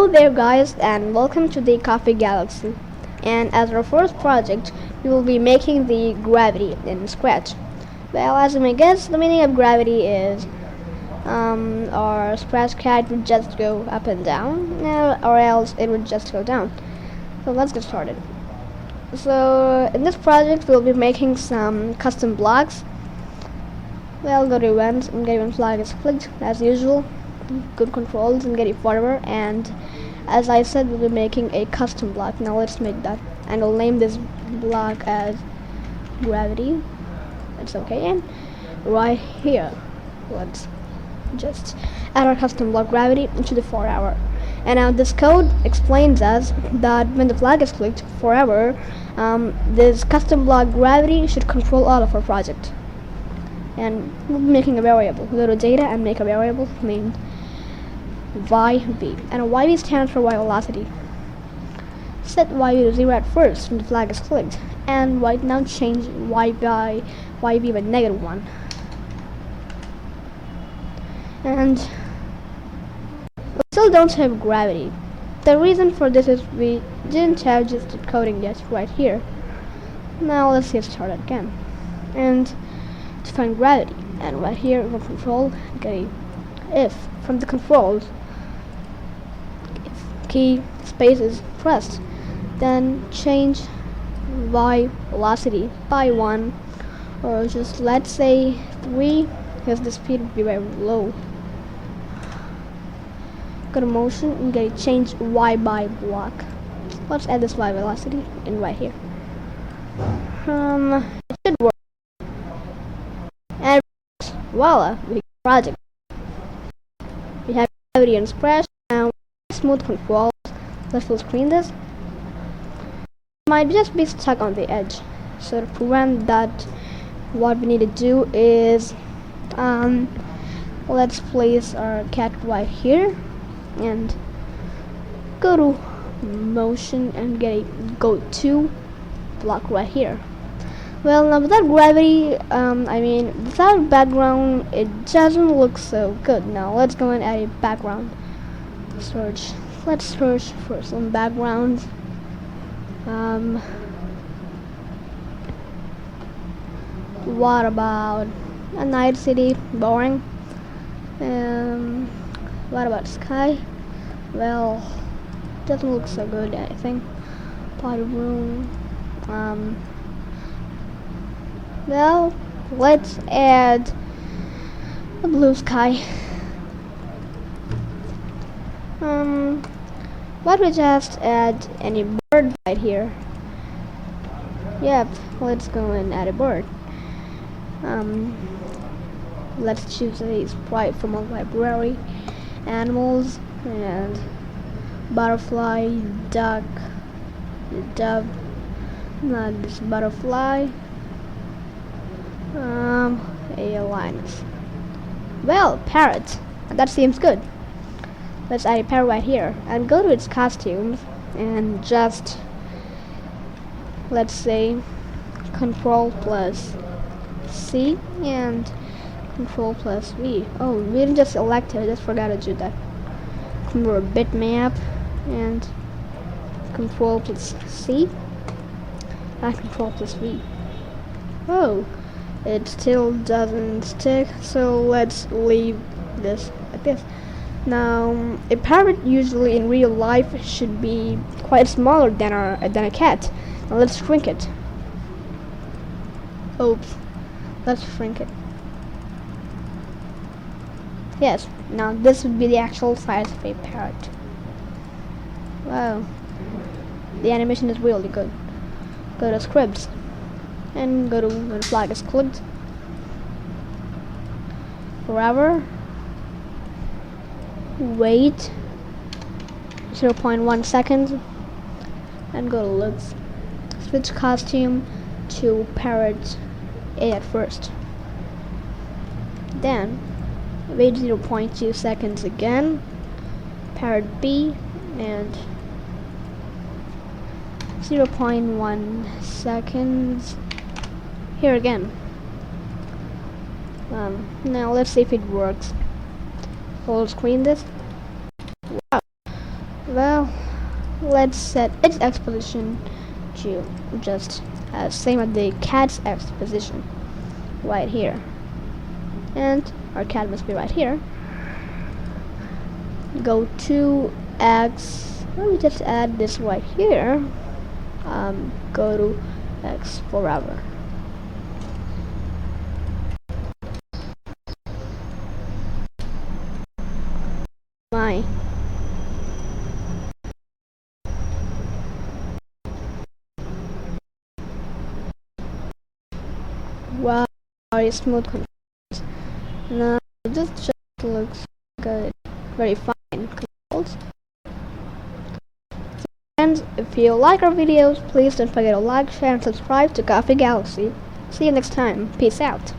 Hello there guys, and welcome to the Coffee Galaxy. And as our first project, we will be making the gravity in Scratch. Well, as you may guess, the meaning of gravity is our Scratch cat would just go up and down, or else it would just go down. So let's get started. So in this project, we'll be making some custom blocks. Well, go to events and get event flag is clicked as usual. Good controls and get it forever, and as I said, we'll be making a custom block. Now let's make that, and I'll name this block as gravity. It's okay, and right here let's just add our custom block gravity into the forever. And now this code explains us that when the flag is clicked forever, this custom block gravity should control all of our project. And we'll be making a variable. Go to data and make a variable named YV, and a YV stands for Y velocity. Set YV to 0 at first when the flag is clicked, and right now change YV by -1. And we still don't have gravity. The reason for this is we didn't have just the coding yet right here. Now let's get started again. And to find gravity, and right here we control get a if from the controls key space is pressed, then change Y velocity by 1, or just let's say 3, because the speed would be very low. Go to motion and get a change Y by block. Let's add this Y velocity in right here. It should work. And voila, we project. We have gravity and splash. Now smooth controls. Let's full screen this. Might just be stuck on the edge. So to prevent that, what we need to do is let's place our cat right here and go to motion and get a go to block right here. Well, now without gravity, without background, it doesn't look so good. Now let's go and add a background. Search. Let's search for some backgrounds. What about a night city? Boring. What about sky? Well, doesn't look so good, I think. Party room. Well, let's add a blue sky. What we just add any bird right here? Yep, let's go and add a bird. Let's choose a sprite from our library. Animals and butterfly, duck, dove, not this butterfly, a lioness. Well, parrot. That seems good. Let's add a parrot right here and go to its costumes and just let's say Control plus C and Control plus V. Oh, we didn't just select it. I just forgot to do that. Come to our bitmap and Control plus C and Control plus V. Oh, it still doesn't stick, so let's leave this like this. Now, a parrot usually in real life should be quite smaller than a cat. Now let's shrink it. Oops, let's shrink it. Yes, now this would be the actual size of a parrot. Wow, the animation is really good. Go to scripts and go to when the flag is clicked forever. Wait 0.1 seconds and go to looks. Switch costume to parrot A at first. Then wait 0.2 seconds again, parrot B, and 0.1 seconds here again. Now let's see if it works. Full screen this. Wow, Well, let's set its x position to just same as the cat's x position, right here. And our cat must be right here. Go to x, let me just add this right here. Go to x forever. My wow, very smooth controls. Now this just looks good, very fine controls. And if you like our videos, please don't forget to like, share, and subscribe to Coffee Galaxy. See you next time. Peace out.